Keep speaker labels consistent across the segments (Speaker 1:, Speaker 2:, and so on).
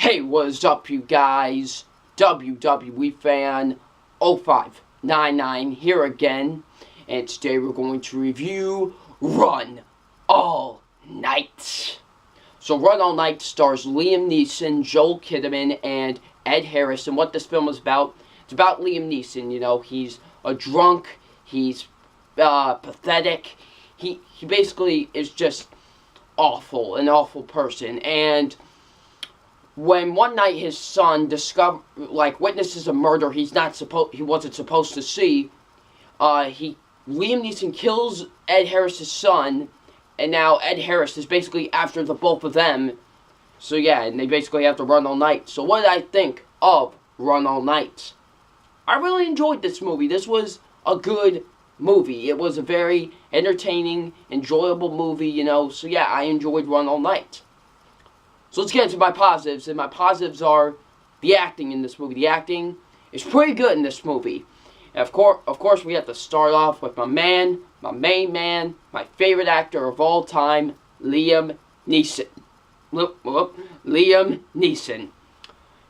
Speaker 1: Hey, what's up, you guys? WWE Fan 0599 here again, and today we're going to review Run All Night. So, Run All Night stars Liam Neeson, Joel Kinnaman, and Ed Harris. And what this film is about, it's about Liam Neeson. You know, he's a drunk, he's pathetic, he basically is just awful, an awful person, and when one night his son witnesses a murder he wasn't supposed to see, Liam Neeson kills Ed Harris' son, and now Ed Harris is basically after the both of them. So yeah, and they basically have to run all night. So what did I think of Run All Night? I really enjoyed this movie. This was a good movie. It was a very entertaining, enjoyable movie, you know. So yeah, I enjoyed Run All Night. So let's get into my positives, and my positives are the acting in this movie. The acting is pretty good in this movie. And of course, we have to start off with my main man, my favorite actor of all time, Liam Neeson. Liam Neeson.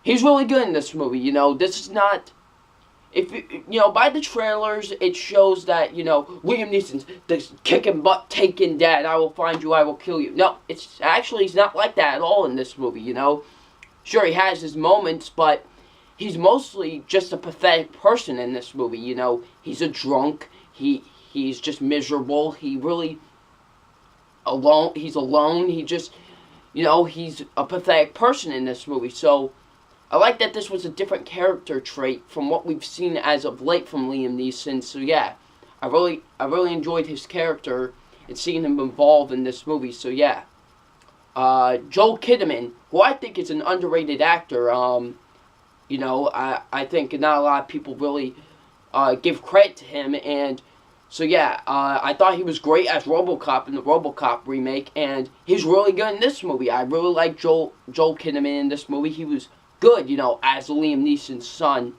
Speaker 1: He's really good in this movie. You know, this is not, by the trailers, it shows that, Liam Neeson's this kicking butt, taking dad, I will find you, I will kill you. No, he's not like that at all in this movie, you know. Sure, he has his moments, but he's mostly just a pathetic person in this movie, you know. He's a drunk, he's just miserable, he's alone, he's just, he's a pathetic person in this movie, so I like that this was a different character trait from what we've seen as of late from Liam Neeson. So yeah, I really enjoyed his character and seeing him involved in this movie. So yeah, Joel Kinnaman, who I think is an underrated actor. I think not a lot of people really give credit to him, and so yeah, I thought he was great as RoboCop in the RoboCop remake, and he's really good in this movie. I really like Joel Kinnaman in this movie. He was good, as Liam Neeson's son.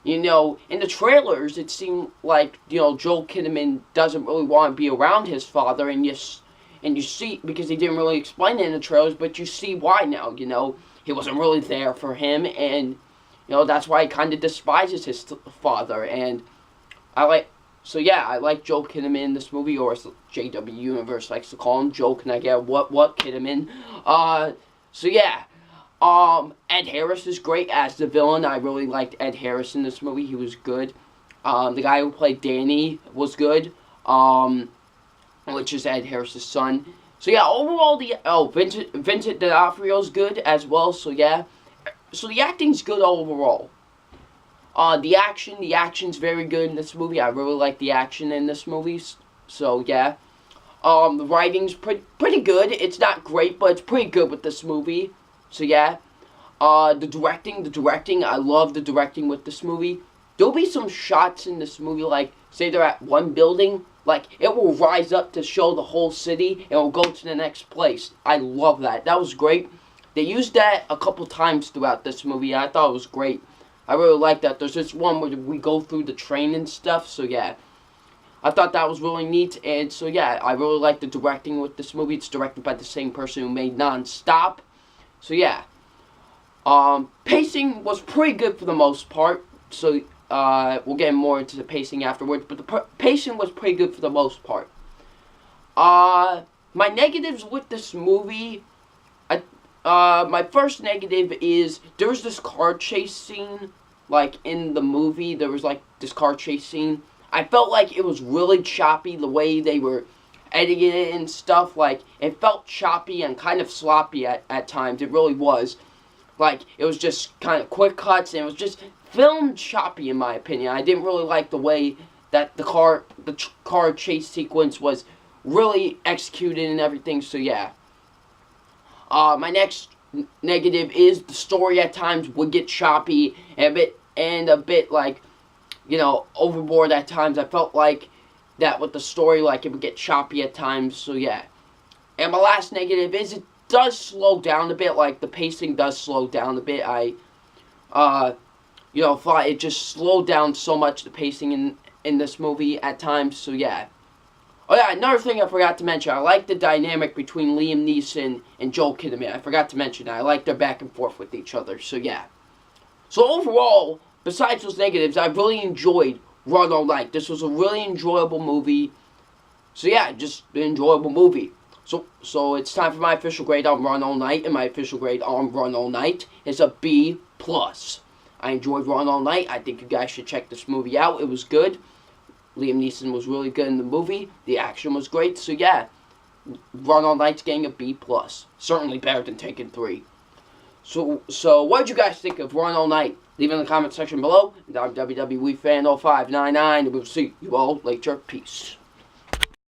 Speaker 1: In the trailers, it seemed like, Joel Kinnaman doesn't really want to be around his father, and you see, because he didn't really explain it in the trailers, but you see why now, he wasn't really there for him, and, that's why he kind of despises his father, and I like Joel Kinnaman in this movie, or as JW Universe likes to call him, Joel, can I get what Kinnaman? So yeah. Ed Harris is great as the villain. I really liked Ed Harris in this movie. He was good. The guy who played Danny was good, which is Ed Harris' son. So yeah, overall, Vincent D'Onofrio's good as well. So yeah, so the acting's good overall. The action's very good in this movie. I really like the action in this movie. So yeah, the writing's pretty good. It's not great, but it's pretty good with this movie. So yeah, the directing, I love the directing with this movie. There'll be some shots in this movie, like, say they're at one building, like, it will rise up to show the whole city, and it will go to the next place. I love that. That was great. They used that a couple times throughout this movie. I thought it was great. I really like that. There's this one where we go through the train and stuff, so yeah. I thought that was really neat, and so yeah, I really like the directing with this movie. It's directed by the same person who made Non-Stop. So yeah, pacing was pretty good for the most part, so we'll get more into the pacing afterwards, but the pacing was pretty good for the most part. My negatives with this movie, my first negative is, there was this car chase scene, like, in the movie, there was, like, this car chase scene. I felt like it was really choppy, the way they were editing it and stuff. Like, it felt choppy and kind of sloppy at times. It really was. Like, it was just kind of quick cuts, and it was just filmed choppy, in my opinion. I didn't really like the way that the car chase sequence was really executed and everything, so yeah. My next negative is the story at times would get choppy and a bit like, overboard at times. I felt like that with the story, like, it would get choppy at times, so yeah. And my last negative is it does slow down a bit, like, the pacing does slow down a bit. I, thought it just slowed down so much, the pacing in this movie at times, so yeah. Oh yeah, another thing I forgot to mention. I like the dynamic between Liam Neeson and Joel Kinnaman. I forgot to mention that. I like their back and forth with each other. So yeah. So overall, besides those negatives, I really enjoyed Run All Night. This was a really enjoyable movie. So yeah, just an enjoyable movie. So it's time for my official grade on Run All Night, and my official grade on Run All Night is a B+. I enjoyed Run All Night. I think you guys should check this movie out. It was good. Liam Neeson was really good in the movie. The action was great. So yeah, Run All Night's getting a B+. Certainly better than Taken 3. So what did you guys think of Run All Night? Leave it in the comment section below. And I'm WWE Fan 0599, and we'll see you all later. Peace.